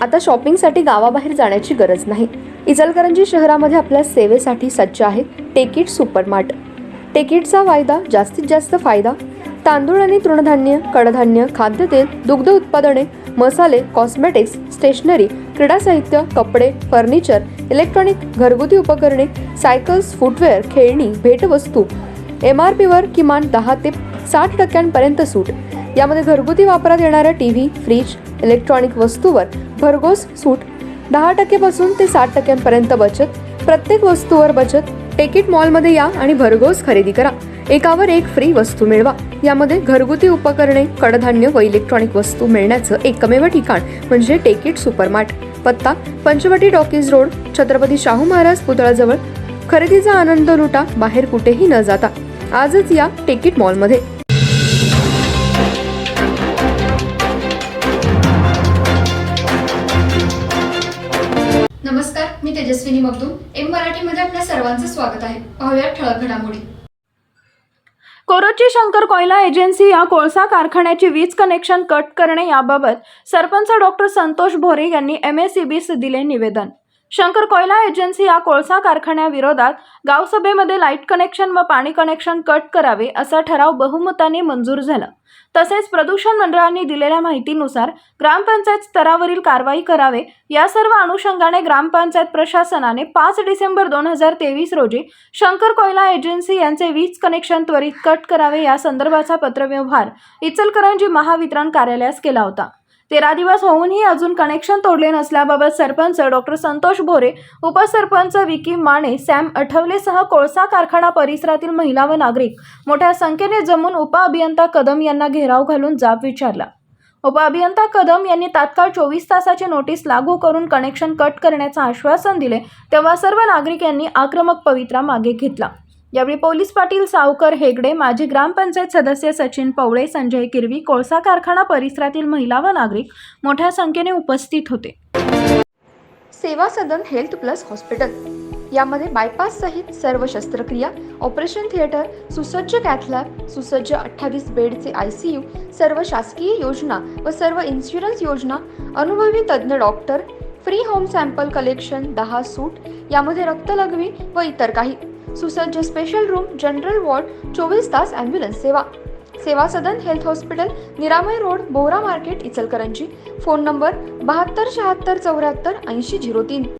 आता शॉपिंगसाठी गावाबाहेर जाण्याची गरज नाही। इचलकरंजी शहरामध्ये आपल्या सेवेसाठी सज्ज आहे टेकिट सुपरमार्ट। टेकिटचा वायदा जास्तीत जास्त फायदा। तांदूळ आणि तृणधान्य, कडधान्य, खाद्यतेल, दुग्ध उत्पादने, मसाले, कॉस्मेटिक्स, स्टेशनरी, क्रीडा साहित्य, कपडे, फर्निचर, इलेक्ट्रॉनिक, घरगुती उपकरणे, सायकल्स, फुटवेअर, खेळणी, भेटवस्तू, MRP वर किमान 10 ते 60% सूट। यामध्ये घरगुती वापरात येणाऱ्या टीव्ही, फ्रीज, इलेक्ट्रॉनिक वस्तूवर भरघोस सूट। 10% पासून ते 60% बचत। प्रत्येक वस्तूवर बचत। टेकिट मॉलमध्ये या आणि भरघोस खरेदी करा। एकावर एक फ्री वस्तू मिळवा। यामध्ये घरगुती उपकरणे, कडधान्य व इलेक्ट्रॉनिक वस्तू मिळण्याचं एकमेव ठिकाण म्हणजे टेकिट सुपरमार्ट। पत्ता पंचवटी टॉकीज रोड, छत्रपती शाहू महाराज पुतळ्याजवळ। खरेदीचा आनंद लुटा बाहेर कुठेही न जाता। आजच या टेकिट मॉलमध्ये। नमस्कार, मी तेजस्विनी मगदूम। एम मराठीमध्ये आपल्या सर्वांचं स्वागत आहे। पाहूया ठळक घडामोडी। कोरोची शंकर कोयला एजन्सी या कोळसा कारखान्याची वीज कनेक्शन कट करणे याबाबत सरपंच डॉक्टर संतोष भोरे यांनी MACBs दिले निवेदन। शंकर कोयला एजन्सी या कोळसा कारखान्याविरोधात गावसभेमध्ये लाईट कनेक्शन व पाणी कनेक्शन कट करावे असा ठराव बहुमताने मंजूर झाला। तसेच प्रदूषण मंडळाने दिलेल्या माहितीनुसार ग्रामपंचायत स्तरावरील कारवाई करावे। या सर्व अनुषंगाने ग्रामपंचायत प्रशासनाने 5 डिसेंबर 2023 रोजी शंकर कोयला एजन्सी यांचे वीज कनेक्शन त्वरित कट करावे या संदर्भाचा पत्रव्यवहार इचलकरंजी महावितरण कार्यालयास केला होता। 13 दिवस होऊनही अजून कनेक्शन तोडले नसल्याबाबत सरपंच डॉक्टर संतोष भोरे, उपसरपंच विकी माने, सॅम आठवलेसह कोळसा कारखाना परिसरातील महिला व नागरिक मोठ्या संख्येने जमून उपअभियंता कदम यांना घेराव घालून जाब विचारला। उपअभियंता कदम यांनी तात्काळ 24 तासाची नोटीस लागू करून कनेक्शन कट करण्याचे आश्वासन दिले, तेव्हा सर्व नागरिकांनी आक्रमक पवित्रा मागे घेतला। यावेळी पोलीस पाटील सावकर हेगडे, माजी ग्रामपंचायत सदस्य सचिन पवळे, संजय किरवी, कोळसा कारखाना परिसरातील महिला व नागरिक मोठ्या संख्येने उपस्थित होते। सेवा सदन हेल्थ प्लस हॉस्पिटल यामध्ये बायपास सहित सर्व शस्त्रक्रिया, ऑपरेशन थिएटर, सुसज्ज कॅथ लॅब, सुसज्ज 28 बेडचे ICU, सर्व शासकीय योजना व सर्व इन्शुरन्स योजना, अनुभवी तज्ञ doctor, free home sample collection, 10 सूट, यामध्ये रक्तलघवी व इतर काही, सुसज्ज स्पेशल रूम, जनरल वॉर्ड, 24 तास ॲम्ब्युलन्स सेवा। सेवा सदन हेल्थ हॉस्पिटल, निरामय road, Bohra market, Ichalkaranji. Phone number 72 76 74 80 03।